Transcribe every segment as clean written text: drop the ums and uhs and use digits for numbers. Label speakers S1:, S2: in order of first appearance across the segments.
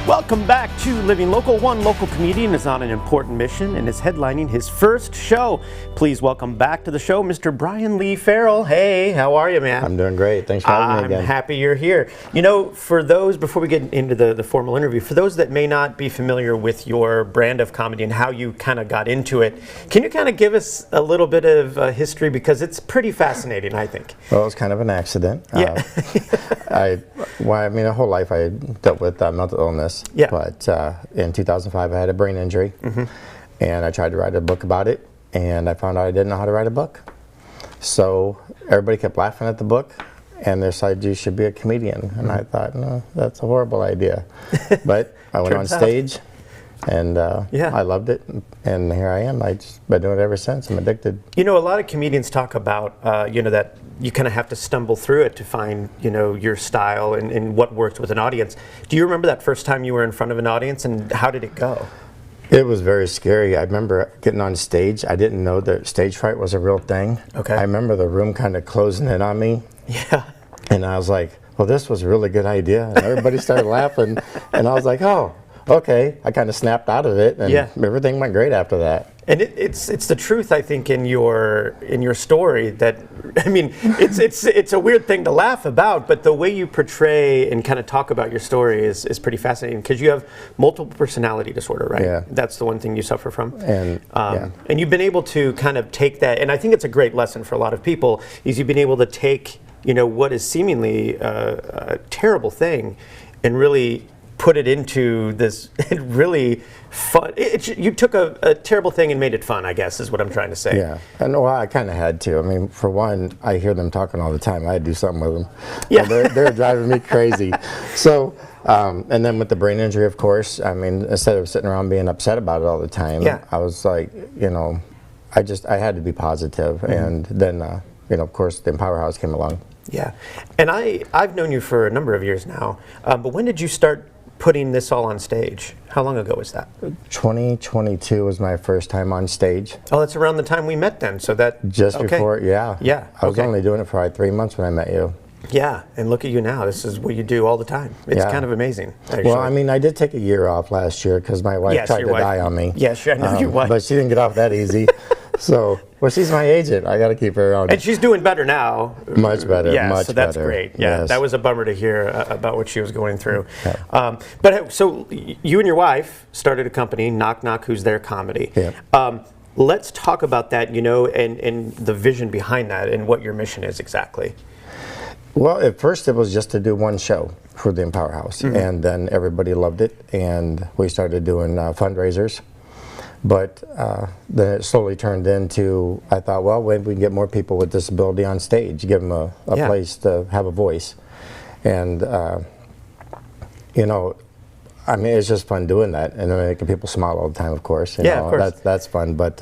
S1: Welcome back to Living Local. One local comedian is on an important mission and is headlining his first show. Please welcome back to the show, Mr. Brian Lee Farrell. Hey, how are you, man?
S2: I'm doing great. Thanks for having me again.
S1: I'm happy you're here. You know, for those, before we get into the formal interview, for those that may not be familiar with your brand of comedy and how you kind of got into it, can you kind of give us a little bit of history? Because it's pretty fascinating, I think.
S2: Well, it was kind of an accident.
S1: Yeah.
S2: My whole life I dealt with mental illness.
S1: Yeah.
S2: But in 2005, I had a brain injury, and I tried to write a book about it, and I found out I didn't know how to write a book. So everybody kept laughing at the book, and they decided you should be a comedian. And I thought, no, that's a horrible idea. But I went on stage, and I loved it, and here I am. I've just been doing it ever since. I'm addicted.
S1: You know, a lot of comedians talk about, that you kind of have to stumble through it to find, your style and what works with an audience. Do you remember that first time you were in front of an audience, and how did it go?
S2: It was very scary. I remember getting on stage. I didn't know that stage fright was a real thing.
S1: Okay.
S2: I remember the room kind of closing in on me.
S1: Yeah.
S2: And I was like, well, this was a really good idea. And everybody started laughing. And I was like, oh, okay. I kind of snapped out of it, and everything went great after that. And
S1: it's the truth, I think, in your story. That, I mean, it's a weird thing to laugh about, but the way you portray and kind of talk about your story is pretty fascinating, because you have multiple personality disorder, right?
S2: Yeah.
S1: That's the one thing you suffer from.
S2: And
S1: and you've been able to kind of take that, and I think it's a great lesson for a lot of people, is you've been able to take, what is seemingly a terrible thing, and really put it into this really fun. You took a terrible thing and made it fun, I guess, is what I'm trying to say.
S2: Yeah, and I kind of had to. I mean, for one, I hear them talking all the time. I had to do something with them.
S1: Yeah.
S2: They're driving me crazy. So, and then with the brain injury, of course, I mean, instead of sitting around being upset about it all the time, I was like, I had to be positive. And then, of course, the Empower House came along.
S1: Yeah, and I've known you for a number of years now, but when did you start putting this all on stage? How long ago was that?
S2: 2022 was my first time on stage.
S1: Oh, that's around the time we met then, so that...
S2: Just before, yeah.
S1: Yeah,
S2: I was only doing it for like 3 months when I met you.
S1: Yeah, and look at you now. This is what you do all the time. It's kind of amazing, actually.
S2: Well, I mean, I did take a year off last year because my wife tried to die on me.
S1: Yes, I know your wife.
S2: But she didn't get off that easy. So, well, she's my agent. I got to keep her around.
S1: And she's doing better now.
S2: Much better,
S1: so that's great. Yeah,
S2: yes.
S1: That was a bummer to hear about what she was going through. Yeah. But so you and your wife started a company, Knock Knock Who's There Comedy.
S2: Yeah.
S1: Let's talk about that, and the vision behind that and what your mission is exactly.
S2: Well, at first it was just to do one show for the Empower House, and then everybody loved it, and we started doing fundraisers. But then it slowly turned into, I thought, well, maybe we can get more people with disability on stage, give them a place to have a voice. And, I mean, it's just fun doing that, and then making people smile all the time, of course.
S1: Of course.
S2: That's fun. But,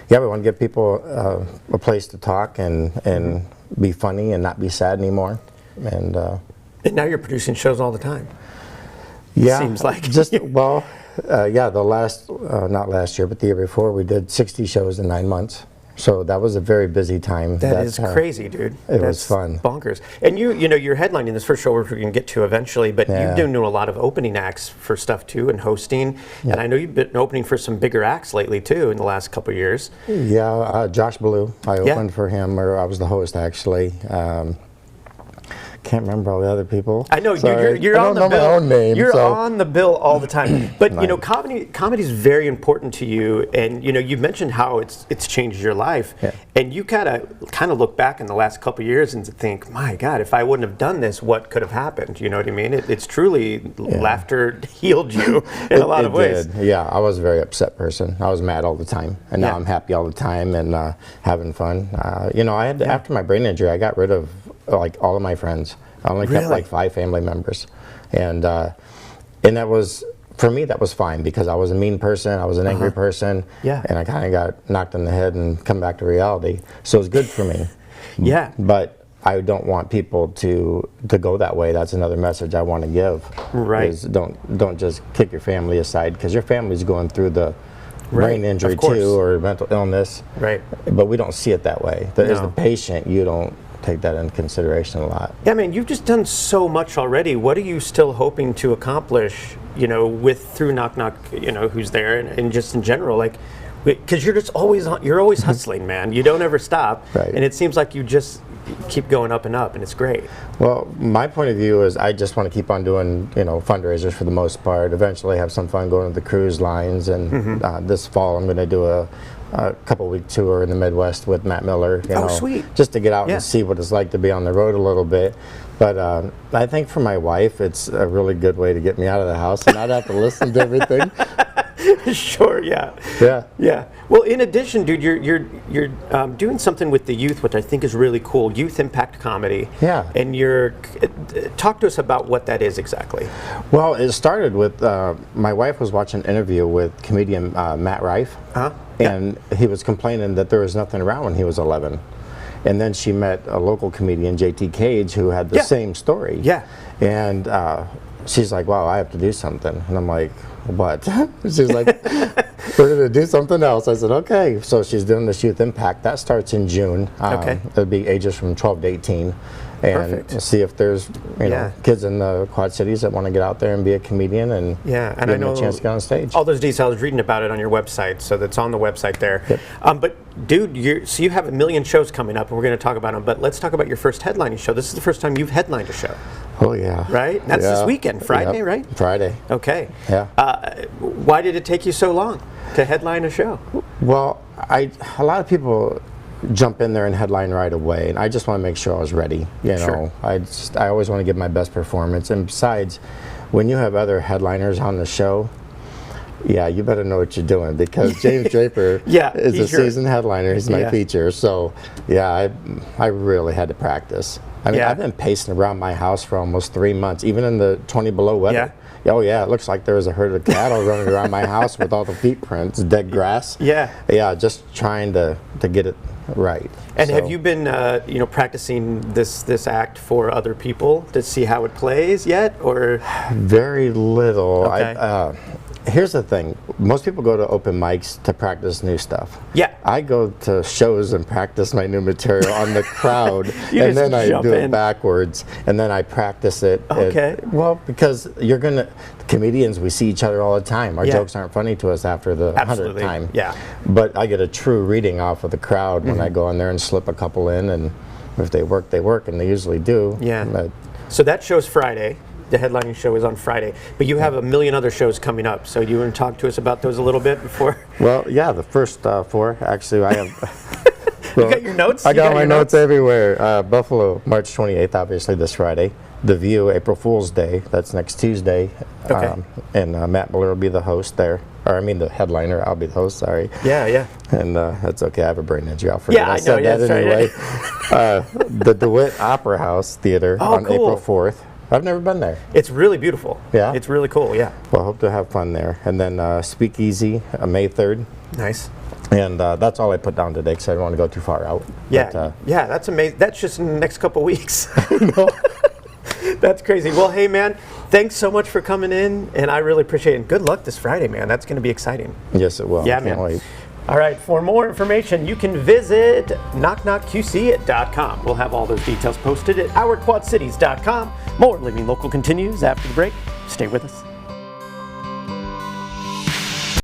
S2: we want to give people a place to talk and be funny and not be sad anymore. And
S1: now you're producing shows all the time.
S2: Yeah.
S1: Seems like.
S2: Not last year, but the year before, we did 60 shows in 9 months. So that was a very busy time.
S1: That is crazy, dude.
S2: It was fun.
S1: Bonkers. And you're headlining this first show, which we're going to get to eventually, but you've been doing a lot of opening acts for stuff too, and hosting. Yeah. And I know you've been opening for some bigger acts lately too in the last couple of years.
S2: Yeah, Josh Blue. I opened for him, or I was the host actually. Can't remember all the other people.
S1: I know you're on the bill.
S2: My own name,
S1: you're on the bill all the time. But comedy is very important to you, and you've mentioned how it's changed your life. Yeah. And you kind of look back in the last couple of years and think, my God, if I wouldn't have done this, what could have happened? You know what I mean? It's truly laughter healed you in a lot of ways.
S2: Did. Yeah, I was a very upset person. I was mad all the time, and now I'm happy all the time and having fun. I had after my brain injury, I got rid of like all of my friends. I only kept like 5 family members, and that was, for me, that was fine, because I was a mean person, I was an angry person, and I kind of got knocked in the head and come back to reality. So it was good for me. But I don't want people to go that way. That's another message I want to give.
S1: Right.
S2: Is don't just kick your family aside, because your family's going through the brain injury too, or mental illness.
S1: Right.
S2: But we don't see it that way. As the patient, you don't take that into consideration a lot.
S1: Yeah, man, you've just done so much already. What are you still hoping to accomplish through Knock Knock, who's there, and just in general, like, because you're just always hustling, man. You don't ever stop,
S2: Right.
S1: and it seems like you just keep going up and up, and it's great.
S2: Well, my point of view is I just want to keep on doing, fundraisers for the most part. Eventually have some fun going to the cruise lines, and this fall I'm going to do a couple-week tour in the Midwest with Matt Miller.
S1: Sweet.
S2: Just to get out and see what it's like to be on the road a little bit. But I think for my wife, it's a really good way to get me out of the house and not have to listen to everything.
S1: Sure, yeah.
S2: Yeah.
S1: Yeah. Well, in addition, dude, you're doing something with the youth, which I think is really cool. Youth Impact Comedy.
S2: Yeah.
S1: And talk to us about what that is exactly.
S2: Well, it started with my wife was watching an interview with comedian Matt Rife, and he was complaining that there was nothing around when he was 11. And then she met a local comedian, JT Cage, who had the same story.
S1: Yeah.
S2: And she's like, wow, I have to do something. And I'm like, what? She's like, we're going to do something else. I said, okay. So she's doing this Youth Impact. That starts in June. It'll be ages from 12 to 18. And
S1: Perfect.
S2: see if there's kids in the Quad Cities that want to get out there and be a comedian and
S1: and
S2: give them a chance to get on stage.
S1: All those details, reading about it on your website, so that's on the website there.
S2: Yep.
S1: But dude, you have a million shows coming up, and we're going to talk about them. But let's talk about your first headlining show. This is the first time you've headlined a show.
S2: Oh yeah.
S1: Right? That's this weekend, Friday, right?
S2: Friday.
S1: Okay.
S2: Yeah.
S1: Why did it take you so long to headline a show?
S2: Well, a lot of people jump in there and headline right away, and I just want to make sure I was ready.
S1: Sure.
S2: I always want to give my best performance, and besides, when you have other headliners on the show, you better know what you're doing, because James Draper is a seasoned headliner. He's my feature, so I really had to practice. I mean, I've been pacing around my house for almost 3 months, even in the 20 below weather. Oh yeah, it looks like there was a herd of cattle running around my house with all the feet prints, dead grass. Yeah, just trying to get it right.
S1: And have you been, practicing this act for other people to see how it plays yet, or?
S2: Very little.
S1: Okay.
S2: Here's the thing. Most people go to open mics to practice new stuff.
S1: Yeah.
S2: I go to shows and practice my new material on the crowd, and then I do it backwards, and then I practice it.
S1: Okay.
S2: Because comedians, we see each other all the time. Our jokes aren't funny to us after the 100th time.
S1: Yeah.
S2: But I get a true reading off of the crowd when I go in there and slip a couple in, and if they work, they work, and they usually do.
S1: Yeah.
S2: But,
S1: so that show's Friday. The headlining show is on Friday, but you have a million other shows coming up. So you want to talk to us about those a little bit before?
S2: Well, yeah, the first 4, actually, I have.
S1: You got your notes?
S2: I got my notes everywhere. Buffalo, March 28th, obviously this Friday. The View, April Fool's Day. That's next Tuesday.
S1: Okay.
S2: And Matt Miller will be the host there. Or I mean the headliner. I'll be the host. Sorry.
S1: Yeah.
S2: And that's okay. I have a brain injury. I'll forget.
S1: Yeah,
S2: I said that anyway. The DeWitt Opera House Theater on April 4th. I've never been there.
S1: It's really beautiful.
S2: Yeah?
S1: It's really cool, yeah.
S2: Well, I hope to have fun there. And then Speakeasy, May 3rd.
S1: Nice.
S2: And that's all I put down today because I don't want to go too far out.
S1: Yeah,
S2: But,
S1: that's amazing. That's just in the next couple weeks. That's crazy. Well, hey, man, thanks so much for coming in, and I really appreciate it. And good luck this Friday, man. That's going to be exciting.
S2: Yes, it will.
S1: Yeah,
S2: Can't
S1: man.
S2: wait.
S1: All right, for more information, you can visit knockknockqc.com. We'll have all those details posted at ourquadcities.com. More Living Local continues after the break. Stay with us.